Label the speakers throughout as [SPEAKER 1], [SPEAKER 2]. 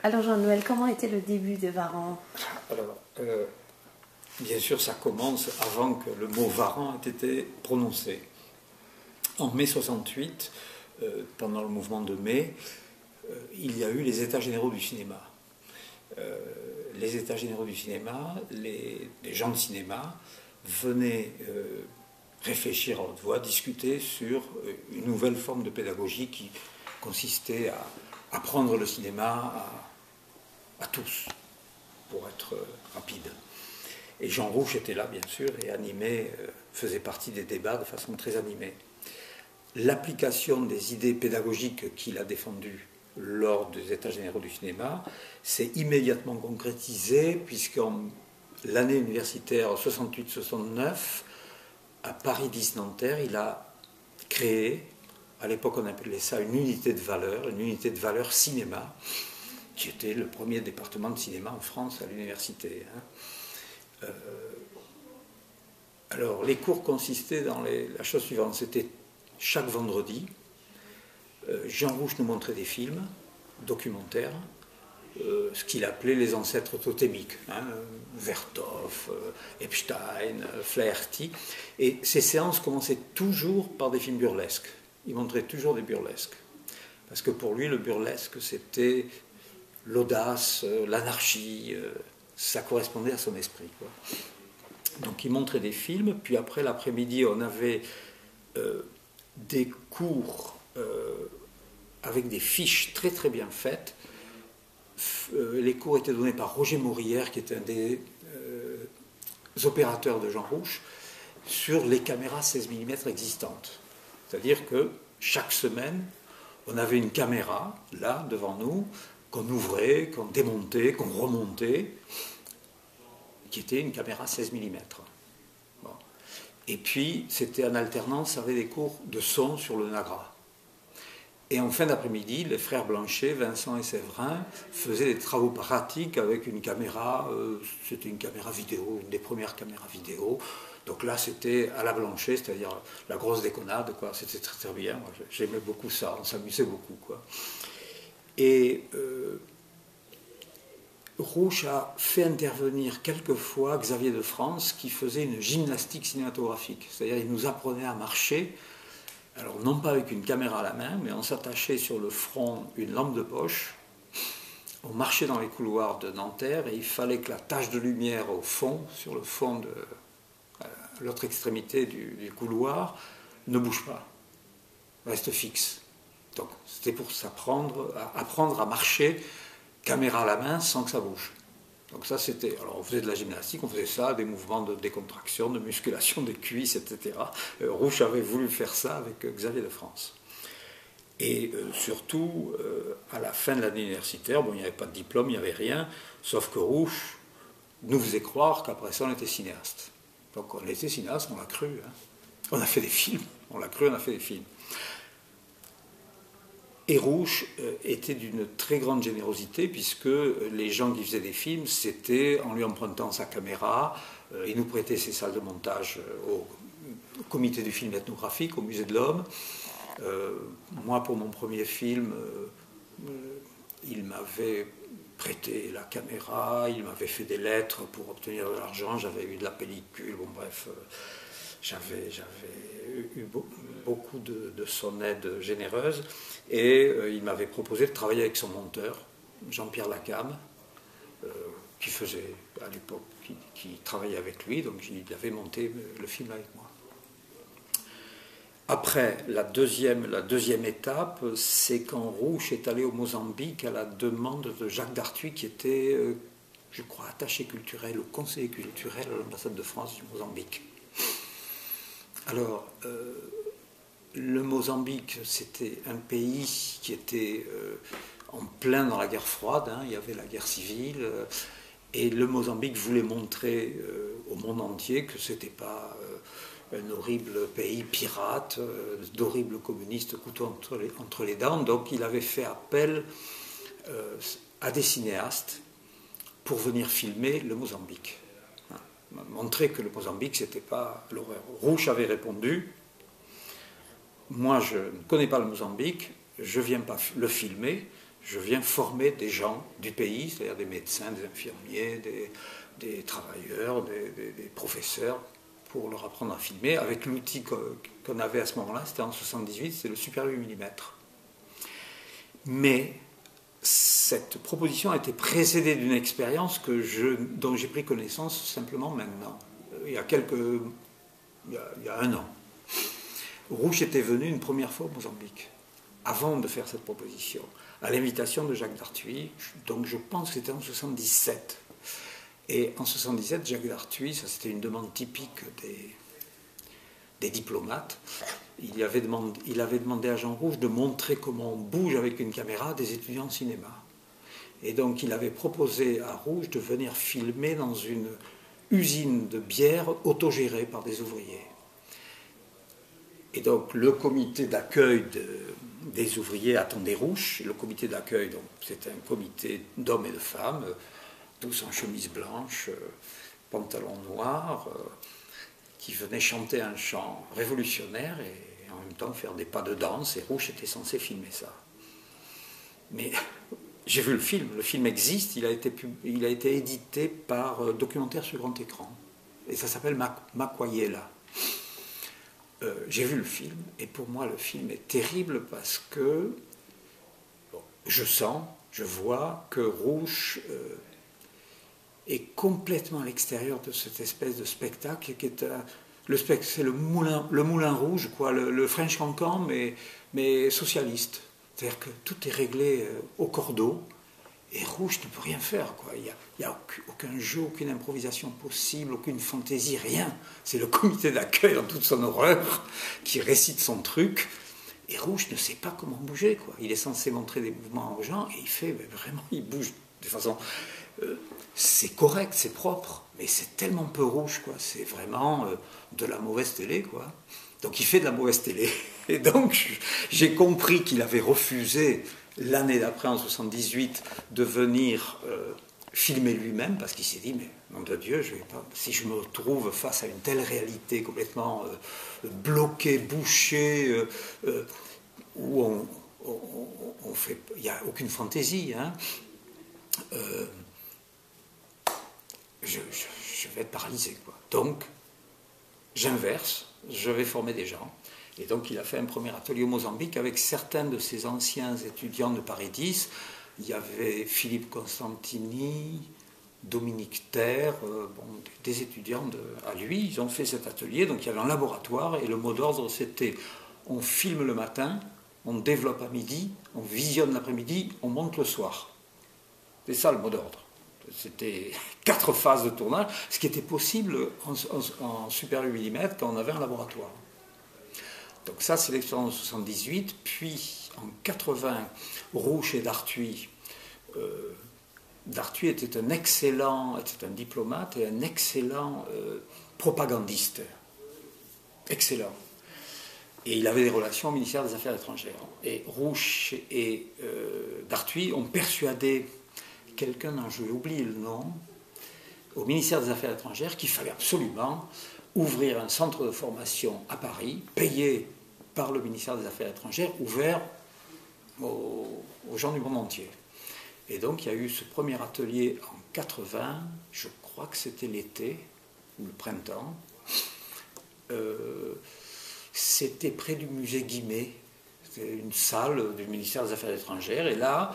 [SPEAKER 1] Alors Jean-Noël, comment était le début de Varan?
[SPEAKER 2] Alors, bien sûr, ça commence avant que le mot Varan ait été prononcé. En mai 68, pendant le mouvement de mai, il y a eu les États généraux du cinéma. Les États généraux du cinéma, les gens de cinéma venaient réfléchir à haute voix, discuter sur une nouvelle forme de pédagogie qui consistait à apprendre le cinéma à tous, pour être rapide. Et Jean Rouch était là, bien sûr, et animait, faisait partie des débats de façon très animée. L'application des idées pédagogiques qu'il a défendues lors des États généraux du cinéma s'est immédiatement concrétisée, puisqu'en l'année universitaire 68-69, à Paris 10 Nanterre, il a créé, à l'époque on appelait ça une unité de valeur cinéma, qui était le premier département de cinéma en France à l'université. Alors, les cours consistaient dans la chose suivante, c'était chaque vendredi, Jean Rouch nous montrait des films documentaires, ce qu'il appelait les ancêtres totémiques, Vertov, Epstein, Flaherty, et ces séances commençaient toujours par des films burlesques. Il montrait toujours des burlesques, parce que pour lui, le burlesque, c'était l'audace, l'anarchie, ça correspondait à son esprit, quoi. Donc il montrait des films, puis après l'après-midi on avait des cours avec des fiches très très bien faites. Les cours étaient donnés par Roger Morillère, qui était un des opérateurs de Jean Rouch, sur les caméras 16 mm existantes. C'est-à-dire que chaque semaine, on avait une caméra là devant nous, qu'on ouvrait, qu'on démontait, qu'on remontait, qui était une caméra 16 mm. Bon. Et puis, c'était en alternance avec des cours de son sur le Nagra. Et en fin d'après-midi, les frères Blanchet, Vincent et Séverin, faisaient des travaux pratiques avec une caméra, c'était une caméra vidéo, une des premières caméras vidéo. Donc là, c'était à la Blanchet, c'est-à-dire la grosse déconnade, quoi. C'était très très bien. Moi, j'aimais beaucoup ça, on s'amusait beaucoup, quoi. Et Rouch a fait intervenir quelquefois Xavier de France, qui faisait une gymnastique cinématographique. C'est-à-dire il nous apprenait à marcher, alors non pas avec une caméra à la main, mais on s'attachait sur le front une lampe de poche, on marchait dans les couloirs de Nanterre, et il fallait que la tache de lumière au fond, sur le fond de l'autre extrémité du couloir, ne bouge pas, reste fixe. Donc c'était pour apprendre à marcher caméra à la main sans que ça bouge. Donc ça c'était, alors on faisait de la gymnastique, on faisait ça, des mouvements de décontraction, de musculation des cuisses, etc. Rouch avait voulu faire ça avec Xavier de France. Et surtout, à la fin de l'année universitaire, bon, il n'y avait pas de diplôme, il n'y avait rien, sauf que Rouch nous faisait croire qu'après ça on était cinéaste. Donc on était cinéaste, on l'a cru. On a fait des films, on l'a cru, on a fait des films. Et Rouch était d'une très grande générosité, puisque les gens qui faisaient des films, c'était en lui empruntant sa caméra, il nous prêtait ses salles de montage au comité du film ethnographique, au musée de l'Homme. Moi, pour mon premier film, il m'avait prêté la caméra, il m'avait fait des lettres pour obtenir de l'argent, j'avais eu de la pellicule, bon bref, j'avais eu beaucoup de son aide généreuse, et il m'avait proposé de travailler avec son monteur, Jean-Pierre Lacam, qui faisait à l'époque, qui travaillait avec lui, donc il avait monté le film avec moi. Après, la deuxième étape, c'est quand Rouch est allé au Mozambique à la demande de Jacques Darthuis, qui était, je crois, attaché culturel ou conseiller culturel à l'ambassade de France du Mozambique. Alors, le Mozambique, c'était un pays qui était en plein dans la guerre froide, il y avait la guerre civile, et le Mozambique voulait montrer au monde entier que ce n'était pas un horrible pays pirate, d'horribles communistes couteau entre les dents. Donc il avait fait appel à des cinéastes pour venir filmer le Mozambique. Montrer que le Mozambique, c'était pas l'horreur. Rouch avait répondu: moi je ne connais pas le Mozambique, je ne viens pas le filmer, Je viens former des gens du pays, c'est-à-dire des médecins, des infirmiers, des travailleurs, des professeurs, pour leur apprendre à filmer, avec l'outil qu'on avait à ce moment-là, c'était en 78, c'est le Super 8 mm. Mais cette proposition a été précédée d'une expérience dont j'ai pris connaissance simplement maintenant, il y a un an. Rouge était venu une première fois au Mozambique, avant de faire cette proposition, à l'invitation de Jacques Darthuis, donc je pense que c'était en 77. Et en 77, Jacques Darthuis, ça c'était une demande typique des diplomates, il avait demandé à Jean Rouge de montrer comment on bouge avec une caméra des étudiants en cinéma. Et donc il avait proposé à Rouge de venir filmer dans une usine de bière autogérée par des ouvriers. Et donc le comité d'accueil des ouvriers attendait Rouge. Le comité d'accueil, c'était un comité d'hommes et de femmes, tous en chemise blanche, pantalon noir, qui venaient chanter un chant révolutionnaire et en même temps faire des pas de danse. Et Rouge était censé filmer ça. Mais j'ai vu le film existe, il a été édité par Documentaire sur grand écran. Et ça s'appelle Makwayela. J'ai vu le film, et pour moi le film est terrible parce que je vois que Rouge est complètement à l'extérieur de cette espèce de spectacle qui est c'est le moulin rouge, quoi, le French Cancan, mais socialiste. C'est-à-dire que tout est réglé au cordeau, et Rouge ne peut rien faire, quoi. Il n'y a aucun jeu, aucune improvisation possible, aucune fantaisie, rien. C'est le comité d'accueil dans toute son horreur qui récite son truc. Et Rouge ne sait pas comment bouger, quoi. Il est censé montrer des mouvements aux gens, et vraiment, il bouge de façon... c'est correct, c'est propre, mais c'est tellement peu Rouge, quoi. C'est vraiment de la mauvaise télé, quoi. Donc il fait de la mauvaise télé. Et donc j'ai compris qu'il avait refusé l'année d'après, en 78, de venir filmer lui-même, parce qu'il s'est dit, mais nom de Dieu, si je me trouve face à une telle réalité complètement bloquée, bouchée, où il n'y a aucune fantaisie, hein, je vais être paralysé, quoi. Donc, j'inverse, je vais former des gens. Et donc, il a fait un premier atelier au Mozambique avec certains de ses anciens étudiants de Paris 10. Il y avait Philippe Constantini, Dominique Terre, des étudiants à lui. Ils ont fait cet atelier. Donc, il y avait un laboratoire et le mot d'ordre, c'était on filme le matin, on développe à midi, on visionne l'après-midi, on monte le soir. C'est ça le mot d'ordre. C'était 4 phases de tournage, ce qui était possible en Super 8 mm quand on avait un laboratoire. Donc ça, c'est l'expérience de 78. Puis, en 80, Rouge et Darthuis. Darthuis était un diplomate et un excellent propagandiste. Excellent. Et il avait des relations au ministère des Affaires étrangères. Et Rouge et Darthuis ont persuadé quelqu'un dont j'ai oublié le nom, au ministère des Affaires étrangères, qu'il fallait absolument ouvrir un centre de formation à Paris, payé par le ministère des Affaires étrangères, ouvert aux gens du monde entier. Et donc il y a eu ce premier atelier en 80, je crois que c'était l'été ou le printemps. C'était près du musée Guimet, c'était une salle du ministère des Affaires étrangères, et là,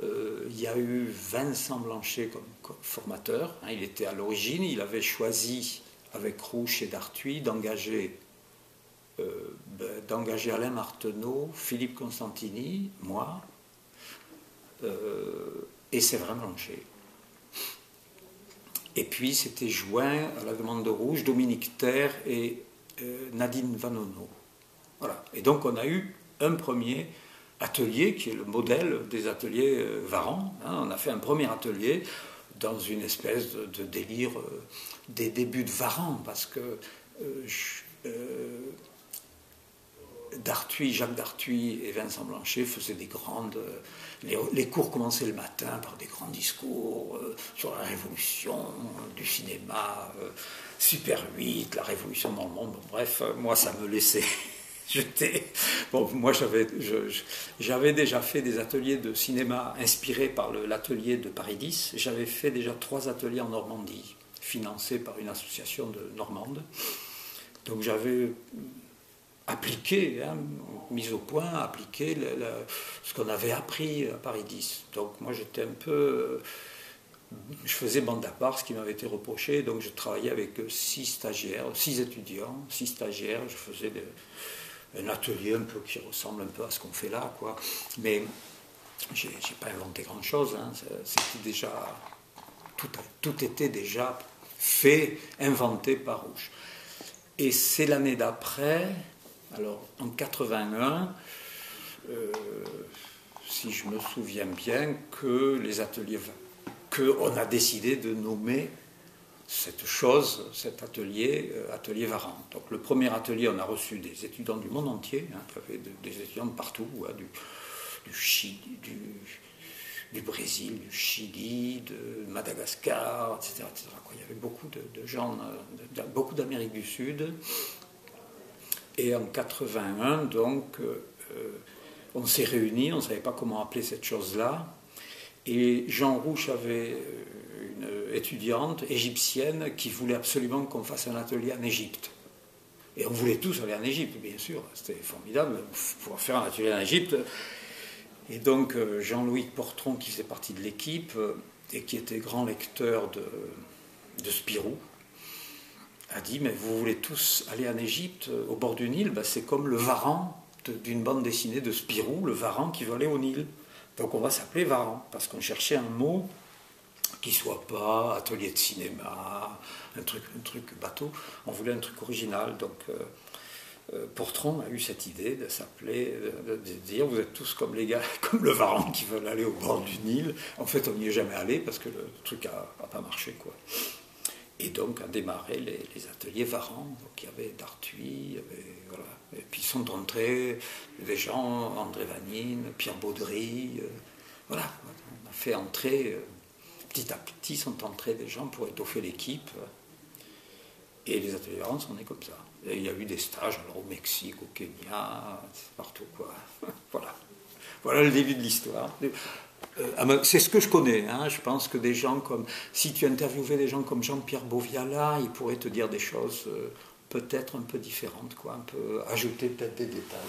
[SPEAKER 2] il y a eu Vincent Blanchet comme formateur. Il était à l'origine, il avait choisi avec Rouge et Darthuis d'engager Alain Marteneau, Philippe Constantini, moi, et Séverin Blanchet. Et puis c'était joint à la demande de Rouge, Dominique Terre et Nadine Vanono. Voilà. Et donc on a eu un premier atelier qui est le modèle des ateliers Varan. On a fait un premier atelier dans une espèce de délire des débuts de Varan, parce que Jacques Darthuis et Vincent Blanchet faisaient des grandes... les cours commençaient le matin par des grands discours sur la révolution du cinéma, Super 8, la révolution dans le monde. Bon, bref, moi ça me laissait... Bon, moi, j'avais déjà fait des ateliers de cinéma inspirés par l'atelier de Paris 10. J'avais fait déjà 3 ateliers en Normandie, financés par une association de Normandes. Donc j'avais appliqué, hein, mis au point, appliqué ce qu'on avait appris à Paris 10. Donc moi, j'étais un peu... Je faisais bande à part ce qui m'avait été reproché, donc je travaillais avec 6 stagiaires, 6 étudiants, 6 stagiaires, je faisais un atelier un peu qui ressemble un peu à ce qu'on fait là, quoi. Mais j'ai pas inventé grand chose, hein. C'était déjà, tout était déjà fait, inventé par Rouge. Et c'est l'année d'après, alors en 81, si je me souviens bien, que les ateliers, qu'on a décidé de nommer cette chose, cet atelier, atelier Varan. Donc le premier atelier, on a reçu des étudiants du monde entier, hein, des étudiants de partout, hein, du Chili, du Brésil, du Chili, de Madagascar, etc. etc. Il y avait beaucoup de gens, beaucoup d'Amérique du Sud. Et en 81, donc, on s'est réunis, on ne savait pas comment appeler cette chose-là. Et Jean Rouch avait une étudiante égyptienne qui voulait absolument qu'on fasse un atelier en Égypte. Et on voulait tous aller en Égypte, bien sûr. C'était formidable de pouvoir faire un atelier en Égypte. Et donc Jean-Louis Portron, qui faisait partie de l'équipe et qui était grand lecteur de Spirou, a dit, mais vous voulez tous aller en Égypte, au bord du Nil, ben, c'est comme le Varan d'une bande dessinée de Spirou, le Varan qui veut aller au Nil. Donc on va s'appeler Varan, parce qu'on cherchait un mot qui soit pas atelier de cinéma, un truc bateau. On voulait un truc original. Donc Portron a eu cette idée de s'appeler, de dire vous êtes tous comme les gars, comme le Varan qui veulent aller au bord du Nil. En fait, on n'y est jamais allé parce que le truc a pas marché, quoi. Et donc a démarré les ateliers Varan. Donc il y avait Dartuis, voilà. Et puis sont entrés des gens, André Vanine, Pierre Baudry, voilà. On a fait entrer, petit à petit sont entrés des gens pour étoffer l'équipe. Et les ateliers Varan sont nés comme ça. Et il y a eu des stages, alors au Mexique, au Kenya, partout, quoi. Voilà. Voilà le début de l'histoire. C'est ce que je connais, hein. Je pense que des gens comme, si tu interviewais des gens comme Jean-Pierre Boviala, ils pourraient te dire des choses peut-être un peu différentes, quoi, un peu ajouter peut-être des détails.